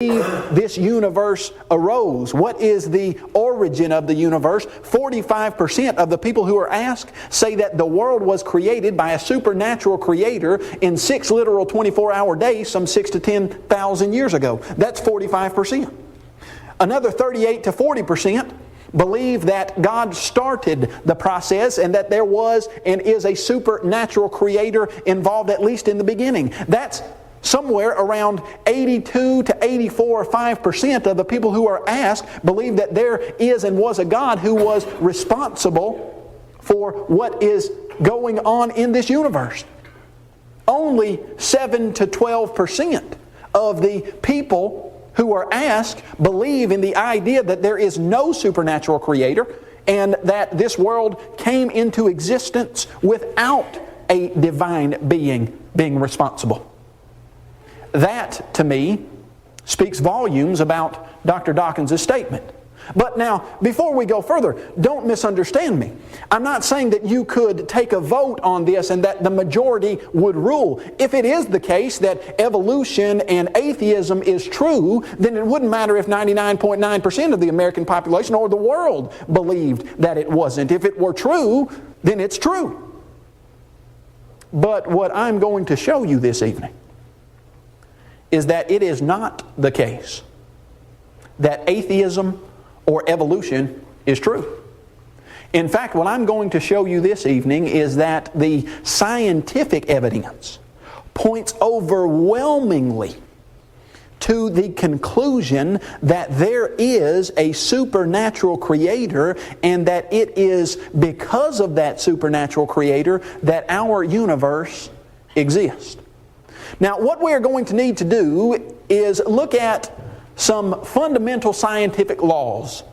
this universe arose. What is the origin of the universe? 45% of the people who are asked say that the world was created by a supernatural creator in 6 literal 24-hour days some 6,000 to 10,000 years ago. That's 45%. Another 38 to 40% believe that God started the process and that there was and is a supernatural creator involved at least in the beginning. That's somewhere around 82 to 84 or 5% of the people who are asked believe that there is and was a God who was responsible for what is going on in this universe. Only 7 to 12% of the people who are asked believe in the idea that there is no supernatural creator and that this world came into existence without a divine being responsible. That, to me, speaks volumes about Dr. Dawkins' statement. But now, before we go further, don't misunderstand me. I'm not saying that you could take a vote on this and that the majority would rule. If it is the case that evolution and atheism is true, then it wouldn't matter if 99.9% of the American population or the world believed that it wasn't. If it were true, then it's true. But what I'm going to show you this evening is that it is not the case that atheism or evolution is true. In fact, what I'm going to show you this evening is that the scientific evidence points overwhelmingly to the conclusion that there is a supernatural creator and that it is because of that supernatural creator that our universe exists. Now, what we are going to need to do is look at some fundamental scientific laws.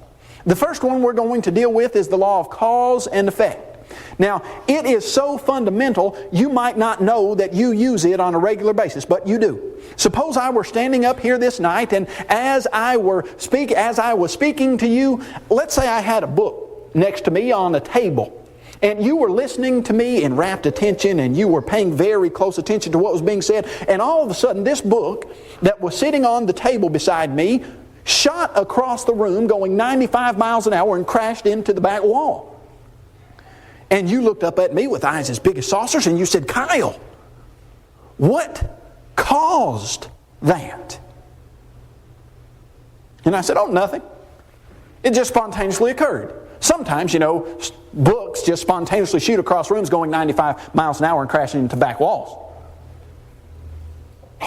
The first one we're going to deal with is the law of cause and effect. Now, it is so fundamental, you might not know that you use it on a regular basis, but you do. Suppose I were standing up here this night, and as I was speaking to you, let's say I had a book next to me on a table. And you were listening to me in rapt attention and you were paying very close attention to what was being said. And all of a sudden this book that was sitting on the table beside me shot across the room going 95 miles an hour and crashed into the back wall. And you looked up at me with eyes as big as saucers and you said, "Kyle, what caused that?" And I said, "Oh, nothing. It just spontaneously occurred." Sometimes, books just spontaneously shoot across rooms going 95 miles an hour and crashing into back walls.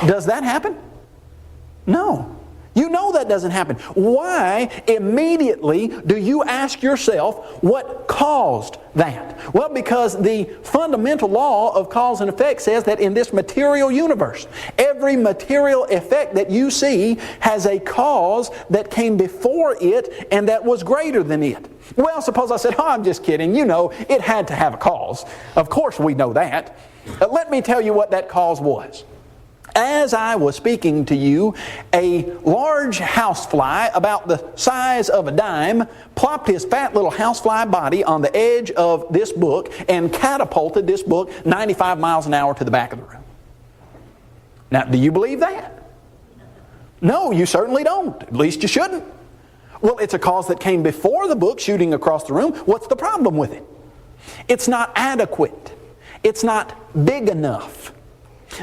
Does that happen? No. You know that doesn't happen. Why immediately do you ask yourself what caused that? Well, because the fundamental law of cause and effect says that in this material universe, every material effect that you see has a cause that came before it and that was greater than it. Well, suppose I said, "Oh, I'm just kidding. It had to have a cause." Of course we know that. Let me tell you what that cause was. As I was speaking to you, a large housefly about the size of a dime plopped his fat little housefly body on the edge of this book and catapulted this book 95 miles an hour to the back of the room. Now, do you believe that? No, you certainly don't. At least you shouldn't. Well, it's a cause that came before the book shooting across the room. What's the problem with it? It's not adequate. It's not big enough.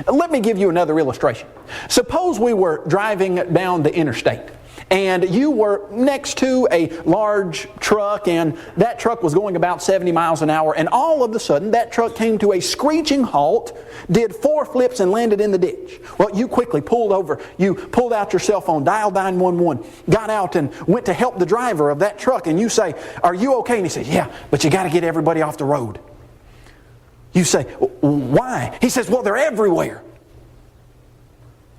Let me give you another illustration. Suppose we were driving down the interstate and you were next to a large truck and that truck was going about 70 miles an hour and all of a sudden that truck came to a screeching halt, did 4 flips and landed in the ditch. Well, you quickly pulled over, you pulled out your cell phone, dialed 911, got out and went to help the driver of that truck and you say, "Are you okay?" And he says, "Yeah, but you got to get everybody off the road." You say, "Why?" He says, "Well, they're everywhere."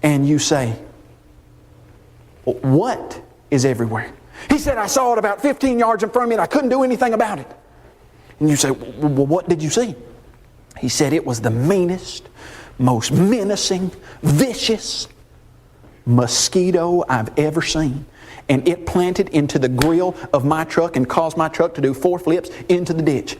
And you say, "What is everywhere?" He said, "I saw it about 15 yards in front of me and I couldn't do anything about it." And you say, "Well, what did you see?" He said, "It was the meanest, most menacing, vicious mosquito I've ever seen. And it planted into the grill of my truck and caused my truck to do 4 flips into the ditch."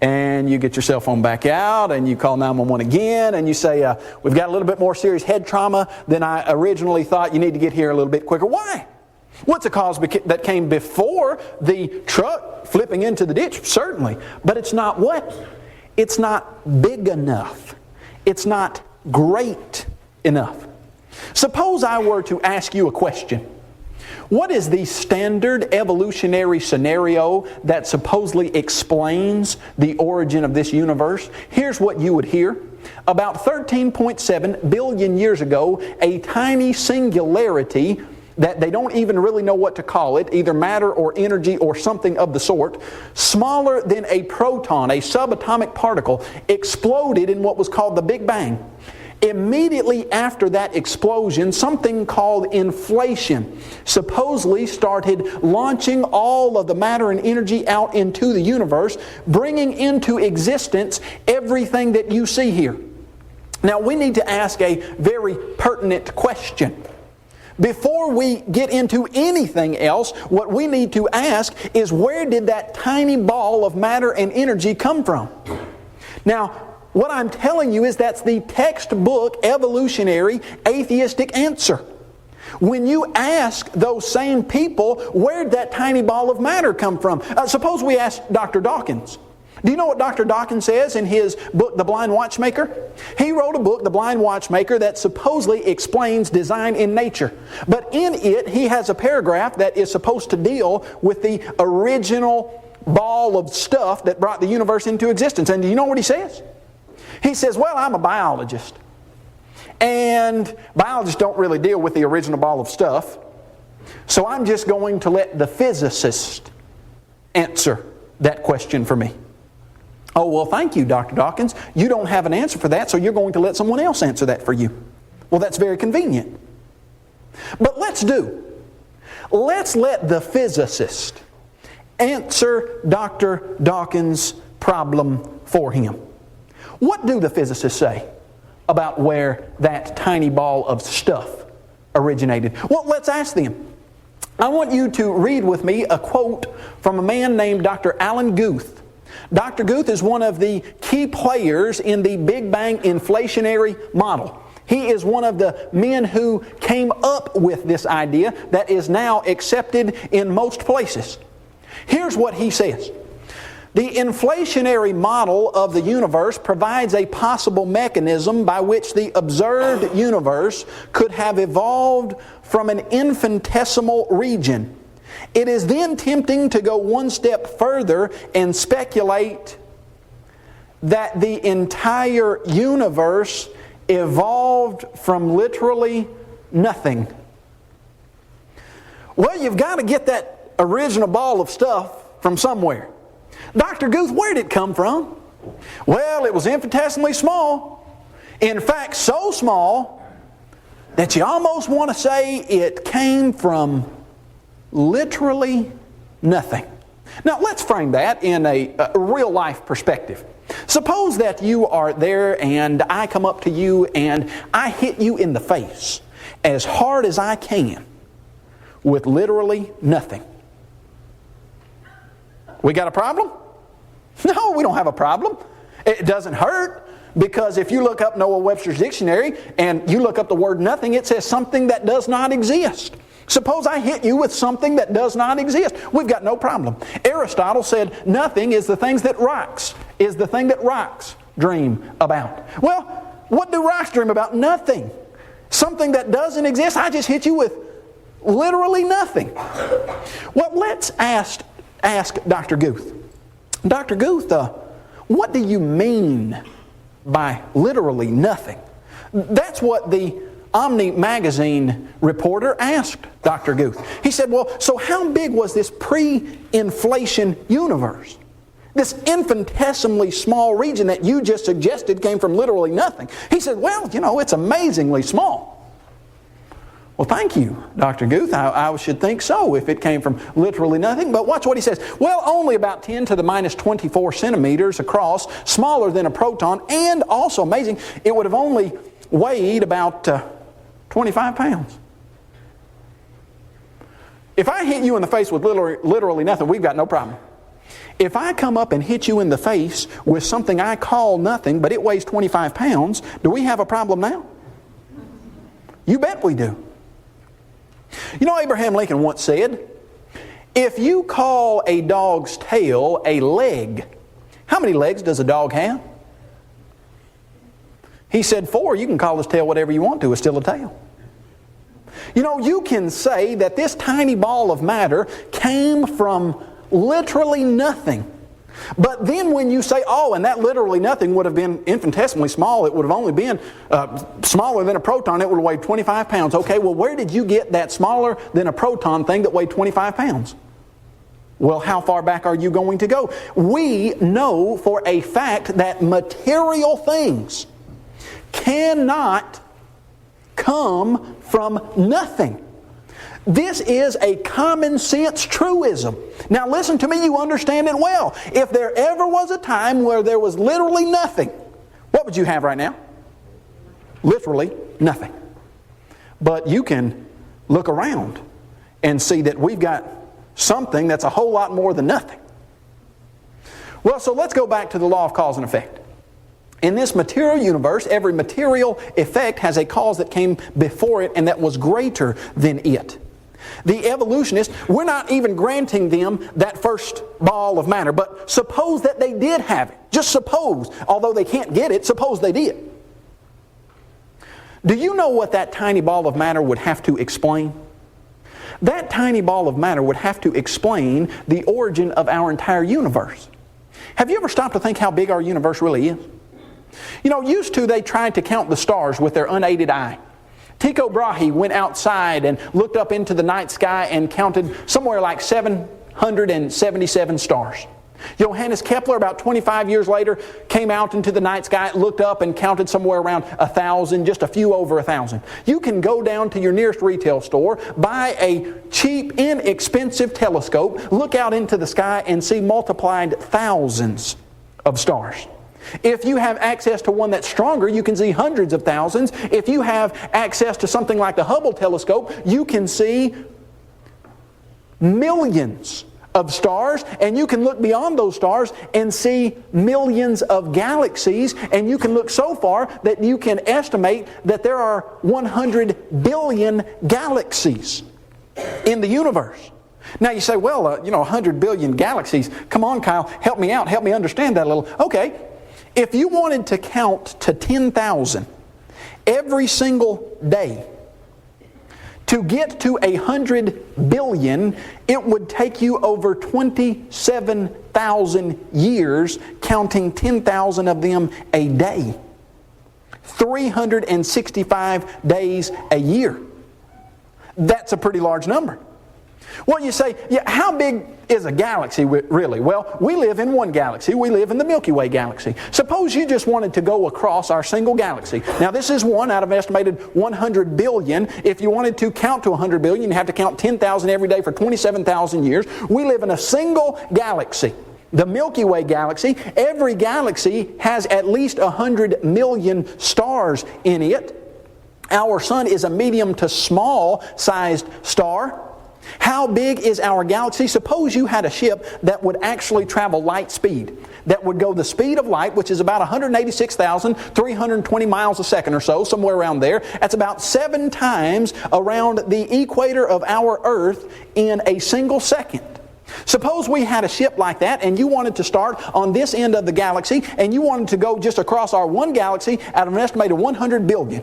And you get your cell phone back out and you call 911 again and you say, we've got a little bit more serious head trauma than I originally thought. You need to get here a little bit quicker. Why? What's the cause that came before the truck flipping into the ditch? Certainly. But it's not what? It's not big enough. It's not great enough. Suppose I were to ask you a question. What is the standard evolutionary scenario that supposedly explains the origin of this universe? Here's what you would hear. About 13.7 billion years ago, a tiny singularity that they don't even really know what to call it, either matter or energy or something of the sort, smaller than a proton, a subatomic particle, exploded in what was called the Big Bang. Immediately after that explosion, something called inflation supposedly started launching all of the matter and energy out into the universe, bringing into existence everything that you see here. Now we need to ask a very pertinent question. Before we get into anything else, what we need to ask is, where did that tiny ball of matter and energy come from? Now, what I'm telling you is that's the textbook evolutionary atheistic answer. When you ask those same people, where'd that tiny ball of matter come from? Suppose we ask Dr. Dawkins. Do you know what Dr. Dawkins says in his book, The Blind Watchmaker? He wrote a book, The Blind Watchmaker, that supposedly explains design in nature. But in it, he has a paragraph that is supposed to deal with the original ball of stuff that brought the universe into existence. And do you know what he says? He says, well, I'm a biologist. And biologists don't really deal with the original ball of stuff. So I'm just going to let the physicist answer that question for me. Oh, well, thank you, Dr. Dawkins. You don't have an answer for that, so you're going to let someone else answer that for you. Well, that's very convenient. But let's let the physicist answer Dr. Dawkins' problem for him. What do the physicists say about where that tiny ball of stuff originated? Well, let's ask them. I want you to read with me a quote from a man named Dr. Alan Guth. Dr. Guth is one of the key players in the Big Bang inflationary model. He is one of the men who came up with this idea that is now accepted in most places. Here's what he says. The inflationary model of the universe provides a possible mechanism by which the observed universe could have evolved from an infinitesimal region. It is then tempting to go one step further and speculate that the entire universe evolved from literally nothing. Well, you've got to get that original ball of stuff from somewhere. Dr. Guth, where did it come from? Well, it was infinitesimally small. In fact, so small that you almost want to say it came from literally nothing. Now, let's frame that in a real life perspective. Suppose that you are there and I come up to you and I hit you in the face as hard as I can with literally nothing. We got a problem? No, we don't have a problem. It doesn't hurt, because if you look up Noah Webster's dictionary and you look up the word nothing, it says something that does not exist. Suppose I hit you with something that does not exist. We've got no problem. Aristotle said nothing is the things that rocks dream about. Well, what do rocks dream about? Nothing. Something that doesn't exist. I just hit you with literally nothing. Well, let's ask Dr. Guth. Dr. Guth, what do you mean by literally nothing? That's what the Omni magazine reporter asked Dr. Guth. He said, well, so how big was this pre-inflation universe? This infinitesimally small region that you just suggested came from literally nothing. He said, well, it's amazingly small. Well, thank you, Dr. Guth. I should think so if it came from literally nothing. But watch what he says. Well, only about 10 to the minus 24 centimeters across, smaller than a proton, and also amazing, it would have only weighed about 25 pounds. If I hit you in the face with literally nothing, we've got no problem. If I come up and hit you in the face with something I call nothing, but it weighs 25 pounds, do we have a problem now? You bet we do. You know, Abraham Lincoln once said, if you call a dog's tail a leg, how many legs does a dog have? He said 4. You can call his tail whatever you want to. It's still a tail. You know, you can say that this tiny ball of matter came from literally nothing. But then when you say, oh, and that literally nothing would have been infinitesimally small, it would have only been smaller than a proton, it would have weighed 25 pounds. Okay, well, where did you get that smaller than a proton thing that weighed 25 pounds? Well, how far back are you going to go? We know for a fact that material things cannot come from nothing. This is a common sense truism. Now listen to me, you understand it well. If there ever was a time where there was literally nothing, what would you have right now? Literally nothing. But you can look around and see that we've got something that's a whole lot more than nothing. Well, so let's go back to the law of cause and effect. In this material universe, every material effect has a cause that came before it and that was greater than it. The evolutionists, we're not even granting them that first ball of matter, but suppose that they did have it. Just suppose, although they can't get it, suppose they did. Do you know what that tiny ball of matter would have to explain? That tiny ball of matter would have to explain the origin of our entire universe. Have you ever stopped to think how big our universe really is? You know, used to they tried to count the stars with their unaided eye. Tycho Brahe went outside and looked up into the night sky and counted somewhere like 777 stars. Johannes Kepler, about 25 years later, came out into the night sky, looked up and counted somewhere around 1,000, just a few over 1,000. You can go down to your nearest retail store, buy a cheap, inexpensive telescope, look out into the sky and see multiplied thousands of stars. If you have access to one that's stronger, you can see hundreds of thousands. If you have access to something like the Hubble telescope, you can see millions of stars, and you can look beyond those stars and see millions of galaxies, and you can look so far that you can estimate that there are 100 billion galaxies in the universe. Now you say, well, 100 billion galaxies. Come on, Kyle, help me out. Help me understand that a little. Okay. If you wanted to count to 10,000 every single day, to get to 100 billion, it would take you over 27,000 years, counting 10,000 of them a day. 365 days a year. That's a pretty large number. Well, you say, yeah, how big is a galaxy really? Well, we live in one galaxy. We live in the Milky Way galaxy. Suppose you just wanted to go across our single galaxy. Now, this is one out of an estimated 100 billion. If you wanted to count to 100 billion, you have to count 10,000 every day for 27,000 years. We live in a single galaxy. The Milky Way galaxy. Every galaxy has at least 100 million stars in it. Our sun is a medium to small sized star. How big is our galaxy? Suppose you had a ship that would actually travel light speed, that would go the speed of light, which is about 186,320 miles a second or so, somewhere around there. That's about 7 times around the equator of our Earth in a single second. Suppose we had a ship like that and you wanted to start on this end of the galaxy and you wanted to go just across our one galaxy out of an estimated 100 billion.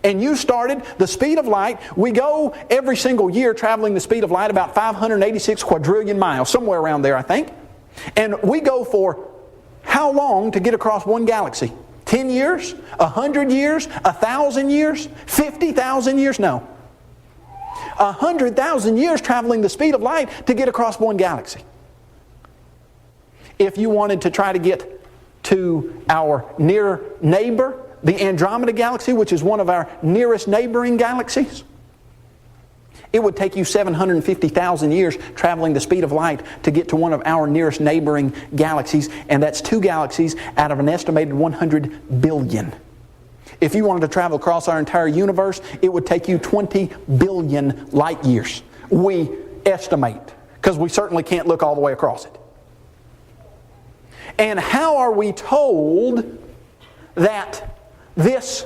And you started the speed of light. We go every single year traveling the speed of light about 586 quadrillion miles, somewhere around there, I think. And we go for how long to get across one galaxy? 10 years? 100 years? 1,000 years? 50,000 years? No. 100,000 years traveling the speed of light to get across one galaxy. If you wanted to try to get to our near neighbor, the Andromeda Galaxy, which is one of our nearest neighboring galaxies, it would take you 750,000 years traveling the speed of light to get to one of our nearest neighboring galaxies, and that's 2 galaxies out of an estimated 100 billion. If you wanted to travel across our entire universe, it would take you 20 billion light years. We estimate, because we certainly can't look all the way across it. And how are we told that this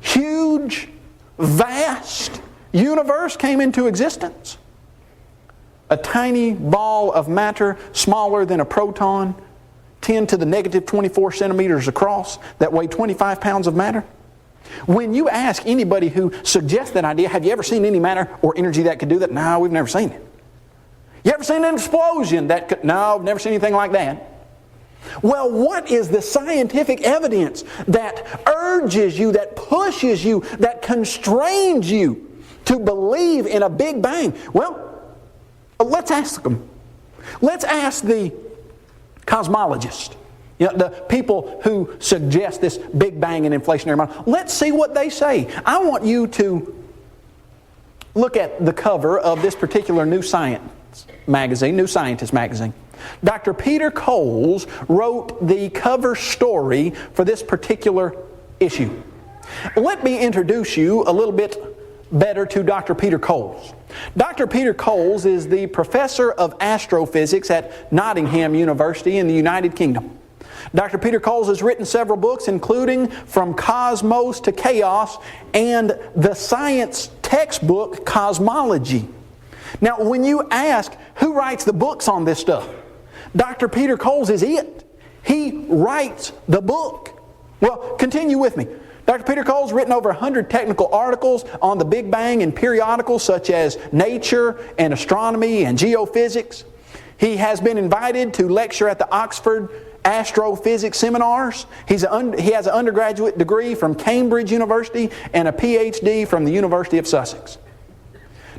huge, vast universe came into existence? A tiny ball of matter smaller than a proton, 10 to the negative 24 centimeters across, that weighed 25 pounds of matter. When you ask anybody who suggests that idea, have you ever seen any matter or energy that could do that? No, we've never seen it. You ever seen an explosion that could? No, I've never seen anything like that. Well, what is the scientific evidence that urges you, that pushes you, that constrains you to believe in a Big Bang? Well, let's ask them. Let's ask the cosmologists, the people who suggest this Big Bang and inflationary model. Let's see what they say. I want you to look at the cover of this particular New Scientist magazine. Dr. Peter Coles wrote the cover story for this particular issue. Let me introduce you a little bit better to Dr. Peter Coles. Dr. Peter Coles is the professor of astrophysics at Nottingham University in the United Kingdom. Dr. Peter Coles has written several books, including From Cosmos to Chaos and the science textbook Cosmology. Now, when you ask who writes the books on this stuff, Dr. Peter Coles is it. He writes the book. Well, continue with me. Dr. Peter Coles has written over 100 technical articles on the Big Bang in periodicals such as Nature and Astronomy and Geophysics. He has been invited to lecture at the Oxford Astrophysics seminars. He has an undergraduate degree from Cambridge University and a PhD from the University of Sussex.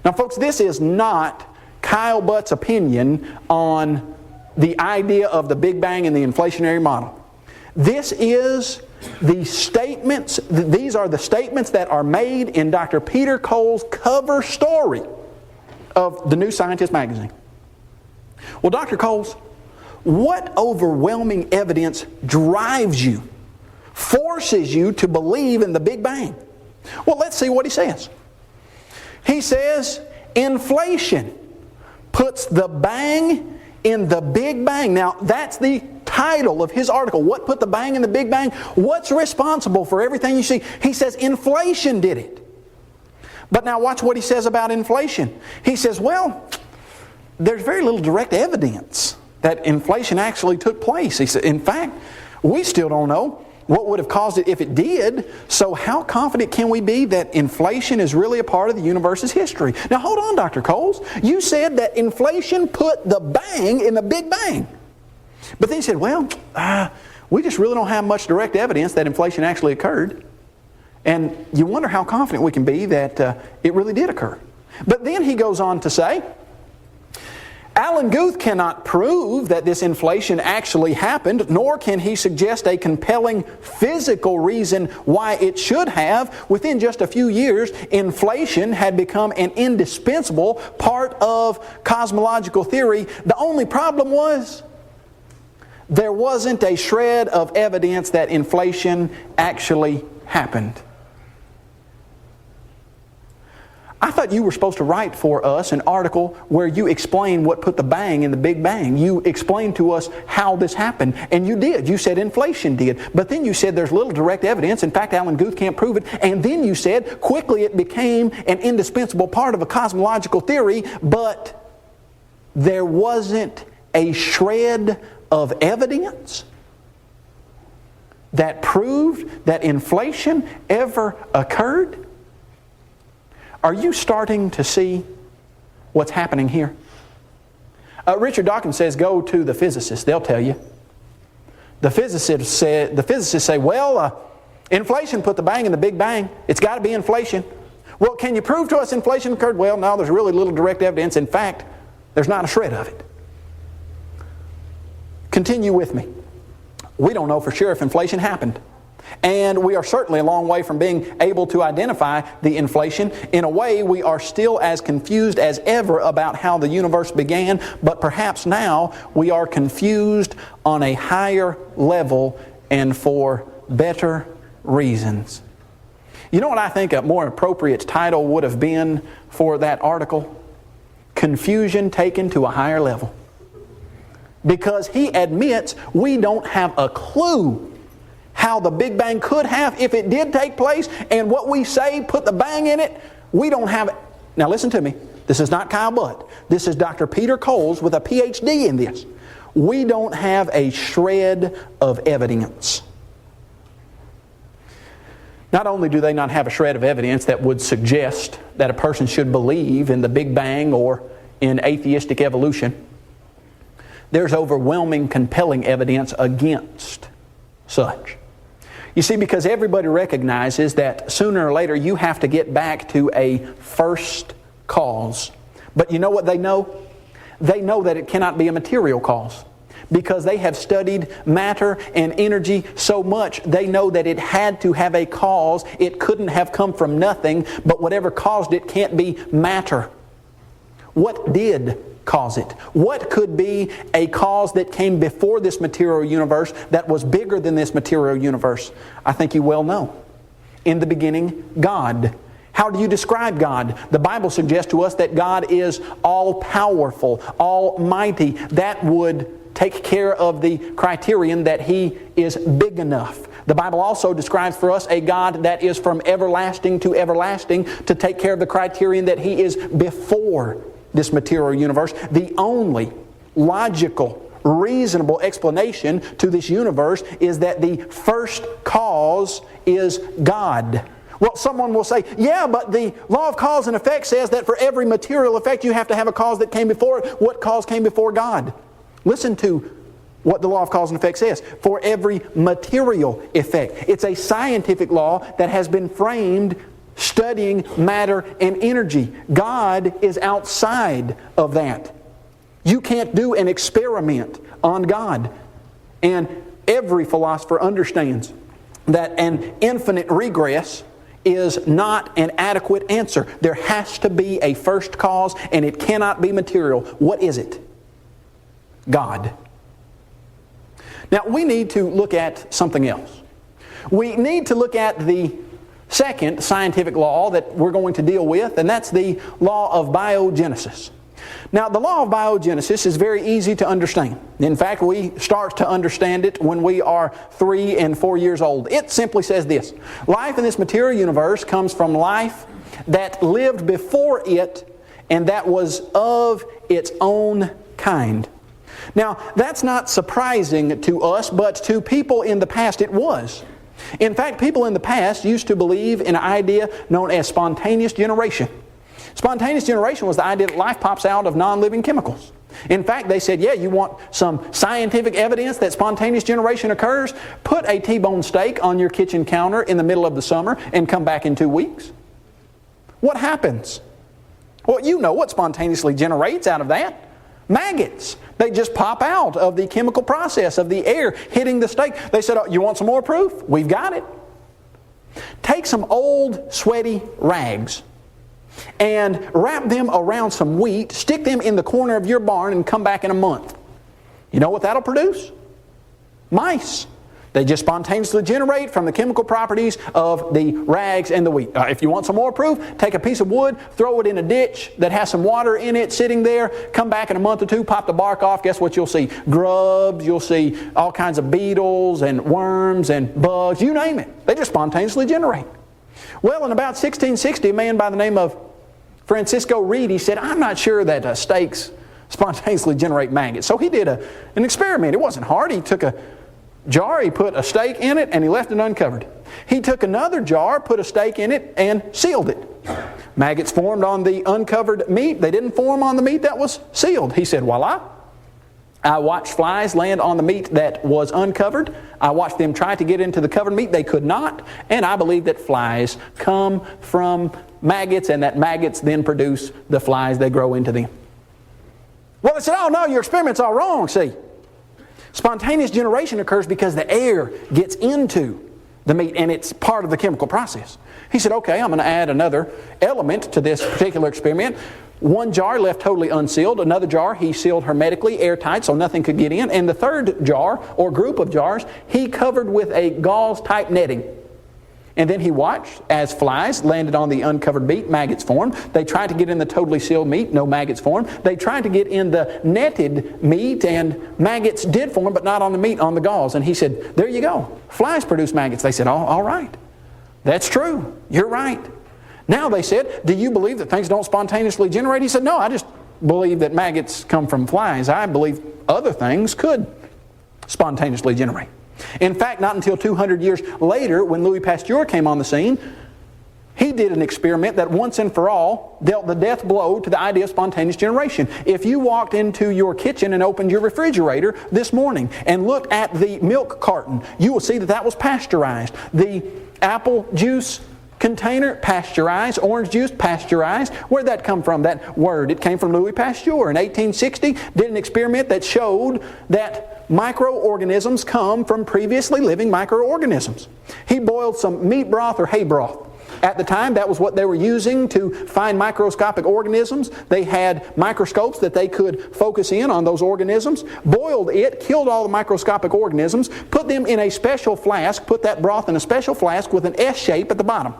Now, folks, this is not Kyle Butt's opinion on the idea of the Big Bang and the inflationary model. This is the statements, these are the statements that are made in Dr. Peter Coles' cover story of the New Scientist magazine. Well, Dr. Coles, what overwhelming evidence drives you, forces you to believe in the Big Bang? Well, let's see what he says. He says, inflation puts the bang in the Big Bang. Now, that's the title of his article. What put the bang in the Big Bang? What's responsible for everything you see? He says inflation did it. But now watch what he says about inflation. He says, well, there's very little direct evidence that inflation actually took place. He said, in fact, we still don't know what would have caused it if it did. So how confident can we be that inflation is really a part of the universe's history? Now hold on, Dr. Coles. You said that inflation put the bang in the Big Bang. But then he said, well, we just really don't have much direct evidence that inflation actually occurred. And you wonder how confident we can be that it really did occur. But then he goes on to say, Alan Guth cannot prove that this inflation actually happened, nor can he suggest a compelling physical reason why it should have. Within just a few years, inflation had become an indispensable part of cosmological theory. The only problem was there wasn't a shred of evidence that inflation actually happened. I thought you were supposed to write for us an article where you explain what put the bang in the Big Bang. You explained to us how this happened, and you did. You said inflation did. But then you said there's little direct evidence. In fact, Alan Guth can't prove it. And then you said quickly it became an indispensable part of a cosmological theory, but there wasn't a shred of evidence that proved that inflation ever occurred. Are you starting to see what's happening here? Richard Dawkins says, go to the physicists. They'll tell you. The physicists say, well, inflation put the bang in the Big Bang. It's got to be inflation. Well, can you prove to us inflation occurred? Well, no, there's really little direct evidence. In fact, there's not a shred of it. Continue with me. We don't know for sure if inflation happened. And we are certainly a long way from being able to identify the inflation. In a way, we are still as confused as ever about how the universe began, but perhaps now we are confused on a higher level and for better reasons. You know what I think a more appropriate title would have been for that article? Confusion taken to a higher level. because he admits we don't have a clue how the Big Bang could have, if it did take place, and what we say put the bang in it, we don't have it. Now listen to me. This is not Kyle Butt. This is Dr. Peter Coles with a PhD in this. We don't have a shred of evidence. Not only do they not have a shred of evidence that would suggest that a person should believe in the Big Bang or in atheistic evolution, there's overwhelming, compelling evidence against such. You see, because everybody recognizes that sooner or later you have to get back to a first cause. But you know what they know? They know that it cannot be a material cause. Because they have studied matter and energy so much, they know that it had to have a cause. It couldn't have come from nothing, but whatever caused it can't be matter. What did cause it? What could be a cause that came before this material universe that was bigger than this material universe? I think you well know. In the beginning, God. How do you describe God? The Bible suggests to us that God is all-powerful, almighty. That would take care of the criterion that He is big enough. The Bible also describes for us a God that is from everlasting to everlasting to take care of the criterion that He is before this material universe. The only logical, reasonable explanation to this universe is that the first cause is God. Well, someone will say, yeah, but the law of cause and effect says that for every material effect you have to have a cause that came before it. What cause came before God? Listen to what the law of cause and effect says. For every material effect. It's a scientific law that has been framed studying matter and energy. God is outside of that. You can't do an experiment on God. And every philosopher understands that an infinite regress is not an adequate answer. There has to be a first cause, and it cannot be material. What is it? God. Now, we need to look at something else. We need to look at the second scientific law that we're going to deal with, and that's the law of biogenesis. Now, the law of biogenesis is very easy to understand. In fact, we start to understand it when we are 3 and 4 years old. It simply says this: life in this material universe comes from life that lived before it and that was of its own kind. Now, that's not surprising to us, but to people in the past it was. In fact, people in the past used to believe in an idea known as spontaneous generation. Spontaneous generation was the idea that life pops out of non-living chemicals. In fact, they said, yeah, you want some scientific evidence that spontaneous generation occurs? Put a T-bone steak on your kitchen counter in the middle of the summer and come back in 2 weeks. What happens? Well, you know what spontaneously generates out of that. Maggots. They just pop out of the chemical process of the air hitting the steak. They said, oh, you want some more proof? We've got it. Take some old sweaty rags and wrap them around some wheat, stick them in the corner of your barn, and come back in a month. You know what that'll produce? Mice. They just spontaneously generate from the chemical properties of the rags and the wheat. If you want some more proof, take a piece of wood, throw it in a ditch that has some water in it sitting there, come back in a month or two, pop the bark off, guess what you'll see? Grubs, you'll see all kinds of beetles and worms and bugs, you name it. They just spontaneously generate. Well, in about 1660, a man by the name of Francisco Reed, he said, I'm not sure that steaks spontaneously generate maggots. So he did an experiment. It wasn't hard. He took a jar, he put a steak in it, and he left it uncovered. He took another jar, put a steak in it, and sealed it. Maggots formed on the uncovered meat. They didn't form on the meat that was sealed. He said, voila. I watched flies land on the meat that was uncovered. I watched them try to get into the covered meat. They could not. And I believe that flies come from maggots, and that maggots then produce the flies that grow into them. Well, they said, oh no, your experiment's all wrong, see. Spontaneous generation occurs because the air gets into the meat and it's part of the chemical process. He said, okay, I'm going to add another element to this particular experiment. One jar left totally unsealed. Another jar he sealed hermetically, airtight, so nothing could get in. And the third jar, or group of jars, he covered with a gauze-type netting. And then he watched as flies landed on the uncovered meat, maggots formed. They tried to get in the totally sealed meat, no maggots formed. They tried to get in the netted meat, and maggots did form, but not on the meat, on the galls. And he said, there you go. Flies produce maggots. They said, all right. That's true. You're right. Now they said, do you believe that things don't spontaneously generate? He said, no, I just believe that maggots come from flies. I believe other things could spontaneously generate. In fact, not until 200 years later, when Louis Pasteur came on the scene, he did an experiment that once and for all dealt the death blow to the idea of spontaneous generation. If you walked into your kitchen and opened your refrigerator this morning and looked at the milk carton, you will see that that was pasteurized. The apple juice container, pasteurized. Orange juice, pasteurized. Where'd that come from, that word? It came from Louis Pasteur. In 1860, did an experiment that showed that microorganisms come from previously living microorganisms. He boiled some meat broth or hay broth. At the time, that was what they were using to find microscopic organisms. They had microscopes that they could focus in on those organisms. Boiled it, killed all the microscopic organisms, put them in a special flask, put that broth in a special flask with an S shape at the bottom,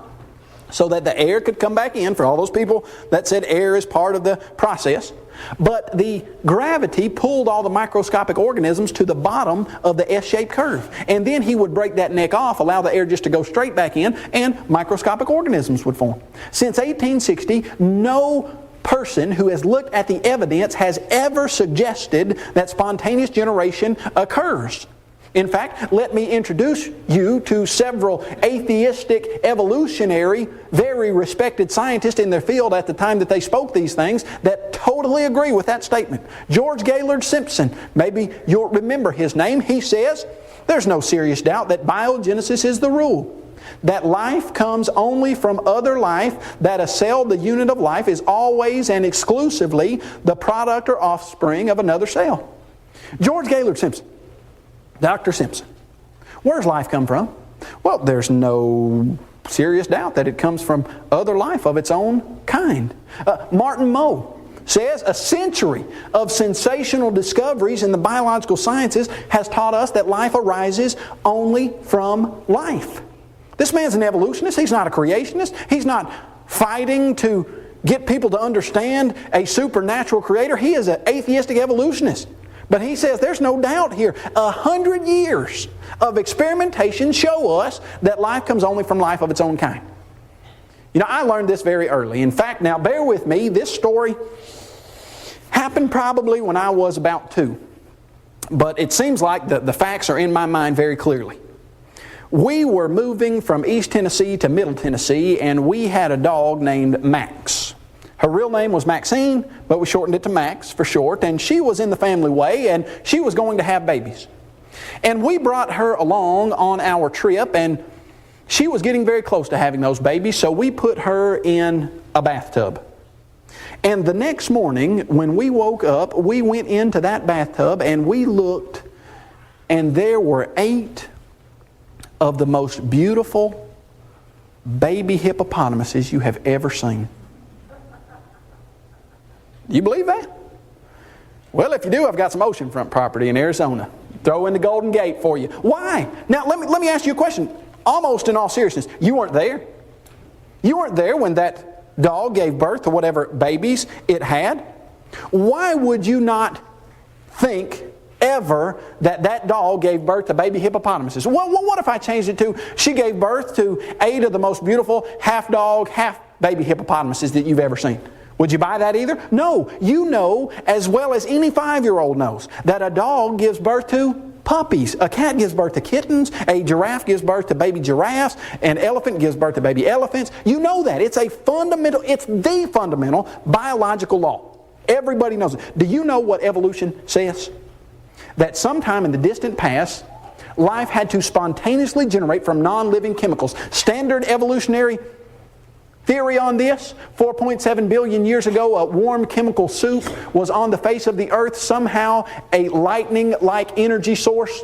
so that the air could come back in, for all those people that said air is part of the process. But the gravity pulled all the microscopic organisms to the bottom of the S-shaped curve. And then he would break that neck off, allow the air just to go straight back in, and microscopic organisms would form. Since 1860, no person who has looked at the evidence has ever suggested that spontaneous generation occurs. In fact, let me introduce you to several atheistic, evolutionary, very respected scientists in their field at the time that they spoke these things that totally agree with that statement. George Gaylord Simpson, maybe you'll remember his name. He says, there's no serious doubt that biogenesis is the rule. That life comes only from other life, that a cell, the unit of life, is always and exclusively the product or offspring of another cell. George Gaylord Simpson. Dr. Simpson. Where does life come from? Well, there's no serious doubt that it comes from other life of its own kind. Martin Moe says a century of sensational discoveries in the biological sciences has taught us that life arises only from life. This man's an evolutionist. He's not a creationist. He's not fighting to get people to understand a supernatural creator. He is an atheistic evolutionist. But he says there's no doubt here. 100 years of experimentation show us that life comes only from life of its own kind. You know, I learned this very early. In fact, now bear with me, this story happened probably when I was about 2. But it seems like the facts are in my mind very clearly. We were moving from East Tennessee to Middle Tennessee, and we had a dog named Max. Her real name was Maxine, but we shortened it to Max for short, and she was in the family way, and she was going to have babies. And we brought her along on our trip, and she was getting very close to having those babies, so we put her in a bathtub. And the next morning, when we woke up, we went into that bathtub, and we looked, and there were 8 of the most beautiful baby hippopotamuses you have ever seen. You believe that? Well, if you do, I've got some oceanfront property in Arizona. Throw in the Golden Gate for you. Why? Now, let me ask you a question. Almost in all seriousness, you weren't there. You weren't there when that dog gave birth to whatever babies it had. Why would you not think ever that dog gave birth to baby hippopotamuses? Well, what if I changed it to she gave birth to 8 of the most beautiful half dog, half baby hippopotamuses that you've ever seen? Would you buy that either? No. You know as well as any 5-year-old knows that a dog gives birth to puppies. A cat gives birth to kittens. A giraffe gives birth to baby giraffes. An elephant gives birth to baby elephants. You know that. It's the fundamental biological law. Everybody knows it. Do you know what evolution says? That sometime in the distant past, life had to spontaneously generate from non-living chemicals. Standard evolutionary theory on this, 4.7 billion years ago, a warm chemical soup was on the face of the earth. Somehow a lightning-like energy source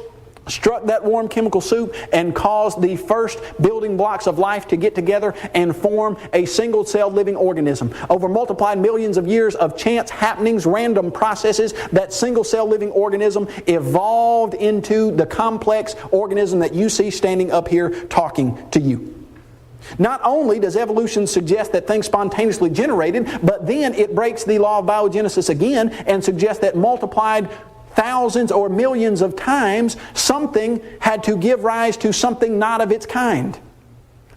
struck that warm chemical soup and caused the first building blocks of life to get together and form a single-celled living organism. Over multiplied millions of years of chance happenings, random processes, that single-celled living organism evolved into the complex organism that you see standing up here talking to you. Not only does evolution suggest that things spontaneously generated, but then it breaks the law of biogenesis again and suggests that multiplied thousands or millions of times, something had to give rise to something not of its kind,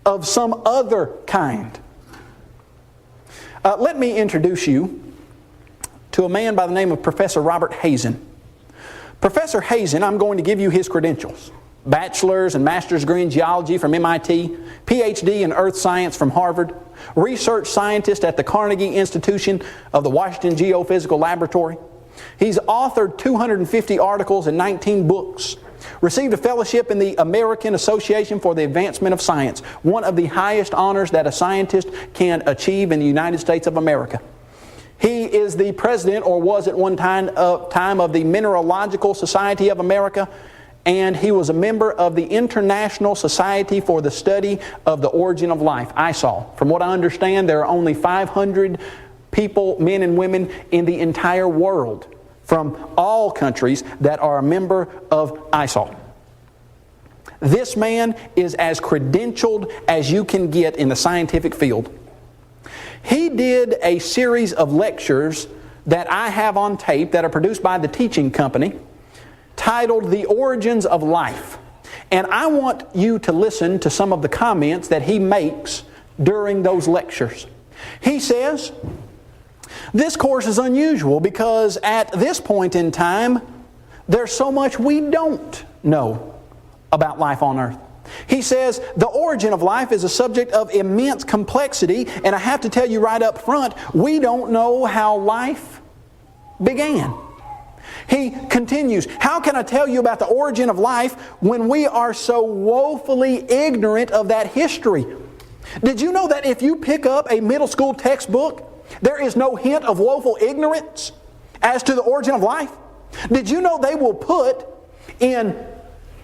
of some other kind. Let me introduce you to a man by the name of Professor Robert Hazen. Professor Hazen, I'm going to give you his credentials. Bachelor's and master's degree in geology from MIT, PhD in earth science from Harvard, research scientist at the Carnegie Institution of the Washington Geophysical Laboratory. He's authored 250 articles and 19 books. Received a fellowship in the American Association for the Advancement of Science, one of the highest honors that a scientist can achieve in the United States of America. He is the president, or was at one time of the Mineralogical Society of America, and he was a member of the International Society for the Study of the Origin of Life, ISOL. From what I understand, there are only 500 people, men and women, in the entire world from all countries that are a member of ISOL. This man is as credentialed as you can get in the scientific field. He did a series of lectures that I have on tape that are produced by the teaching company titled The Origins of Life. And I want you to listen to some of the comments that he makes during those lectures. He says, "This course is unusual because at this point in time, there's so much we don't know about life on earth." He says, "The origin of life is a subject of immense complexity, and I have to tell you right up front, we don't know how life began." He continues, "How can I tell you about the origin of life when we are so woefully ignorant of that history? Did you know that if you pick up a middle school textbook, there is no hint of woeful ignorance as to the origin of life? Did you know they will put in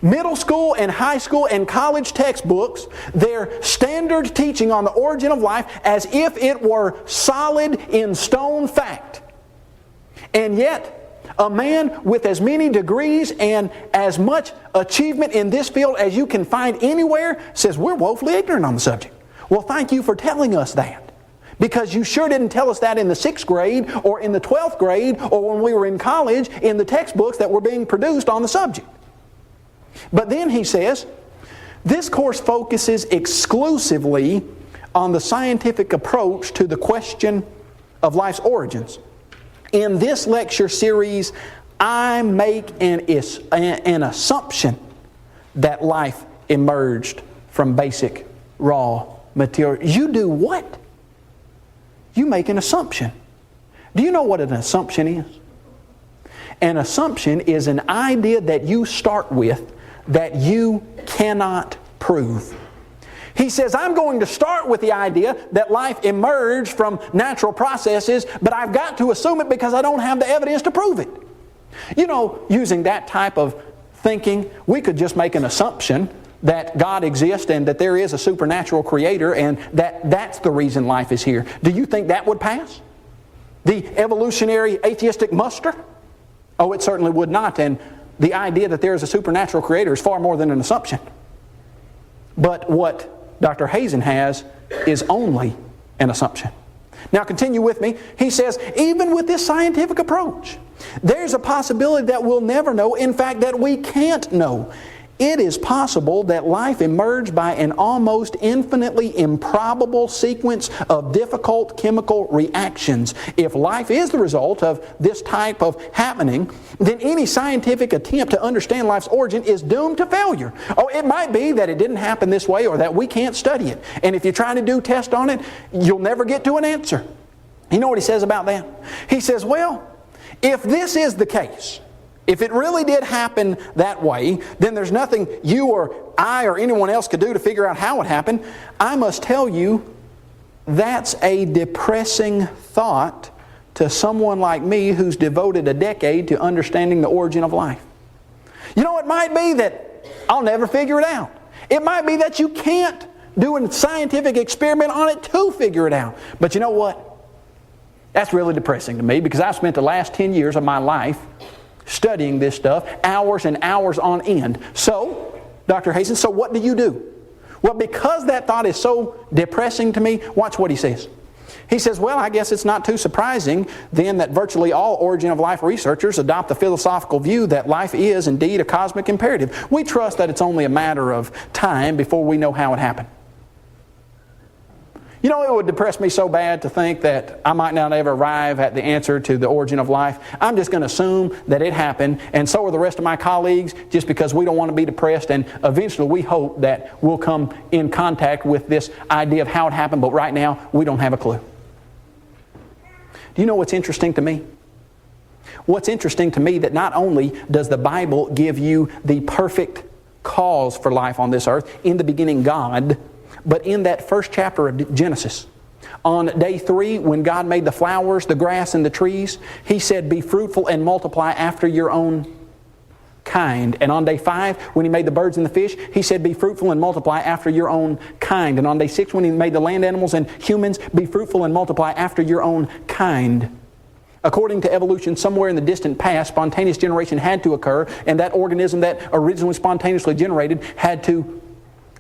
middle school and high school and college textbooks their standard teaching on the origin of life as if it were solid in stone fact? And yet, a man with as many degrees and as much achievement in this field as you can find anywhere says we're woefully ignorant on the subject." Well, thank you for telling us that, because you sure didn't tell us that in the 6th grade or in the 12th grade or when we were in college in the textbooks that were being produced on the subject. But then he says, "This course focuses exclusively on the scientific approach to the question of life's origins. In this lecture series, I make an assumption that life emerged from basic raw material." You do what? You make an assumption. Do you know what an assumption is? An assumption is an idea that you start with that you cannot prove. He says, "I'm going to start with the idea that life emerged from natural processes, but I've got to assume it because I don't have the evidence to prove it." You know, using that type of thinking, we could just make an assumption that God exists and that there is a supernatural creator and that's the reason life is here. Do you think that would pass the evolutionary atheistic muster? Oh, it certainly would not. And the idea that there is a supernatural creator is far more than an assumption. But what Dr. Hazen has is only an assumption. Now continue with me. He says, even with this scientific approach, there's a possibility that we'll never know, in fact, that we can't know. It is possible that life emerged by an almost infinitely improbable sequence of difficult chemical reactions. If life is the result of this type of happening, then any scientific attempt to understand life's origin is doomed to failure. Oh, it might be that it didn't happen this way or that we can't study it. And if you're trying to do tests on it, you'll never get to an answer. You know what he says about that? He says, well, if this is the case, if it really did happen that way, then there's nothing you or I or anyone else could do to figure out how it happened. I must tell you, that's a depressing thought to someone like me who's devoted a decade to understanding the origin of life. You know, it might be that I'll never figure it out. It might be that you can't do a scientific experiment on it to figure it out. But you know what? That's really depressing to me because I've spent the last 10 years of my life studying this stuff, hours and hours on end. So, Dr. Hazen, so what do? Well, because that thought is so depressing to me, watch what he says. He says, well, I guess it's not too surprising then that virtually all origin of life researchers adopt the philosophical view that life is indeed a cosmic imperative. We trust that it's only a matter of time before we know how it happened. You know, it would depress me so bad to think that I might not ever arrive at the answer to the origin of life. I'm just going to assume that it happened, and so are the rest of my colleagues, just because we don't want to be depressed, and eventually we hope that we'll come in contact with this idea of how it happened, but right now we don't have a clue. Do you know what's interesting to me? What's interesting to me that not only does the Bible give you the perfect cause for life on this earth, in the beginning God, but in that first chapter of Genesis, on day 3, when God made the flowers, the grass, and the trees, He said, be fruitful and multiply after your own kind. And on day 5, when He made the birds and the fish, He said, be fruitful and multiply after your own kind. And on day 6, when He made the land animals and humans, be fruitful and multiply after your own kind. According to evolution, somewhere in the distant past, spontaneous generation had to occur, and that organism that originally spontaneously generated had to,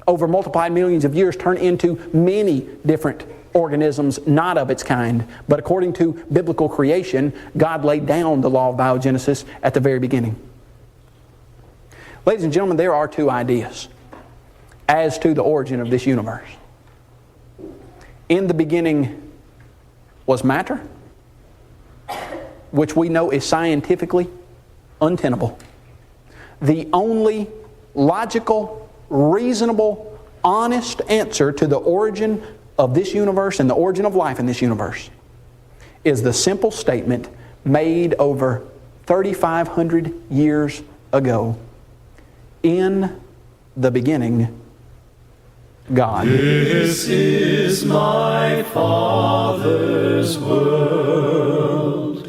over multiplied millions of years, turn into many different organisms not of its kind. But according to biblical creation, God laid down the law of biogenesis at the very beginning. Ladies and gentlemen, there are 2 ideas as to the origin of this universe. In the beginning was matter, which we know is scientifically untenable. The only logical, reasonable, honest answer to the origin of this universe and the origin of life in this universe is the simple statement made over 3,500 years ago. In the beginning, God. This is my Father's world.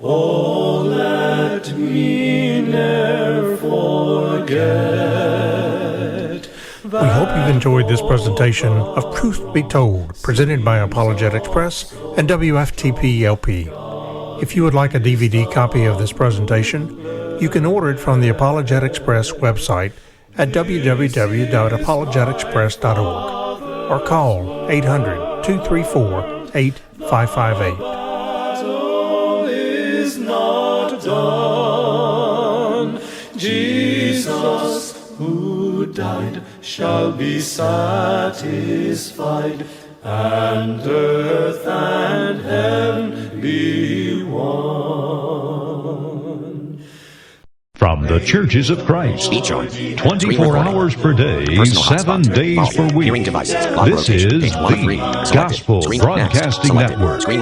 Oh, let me ne'er forget. We hope you've enjoyed this presentation of Truth Be Told, presented by Apologetics Press and WFTP-LP. If you would like a DVD copy of this presentation, you can order it from the Apologetics Press website at www.apologeticspress.org or call 800-234-8558. Battle is not done. Jesus, who died, shall be satisfied, and earth and heaven be one. From the Churches of Christ, 24 hours per day, 7 days per week. This is the Gospel Broadcasting Network.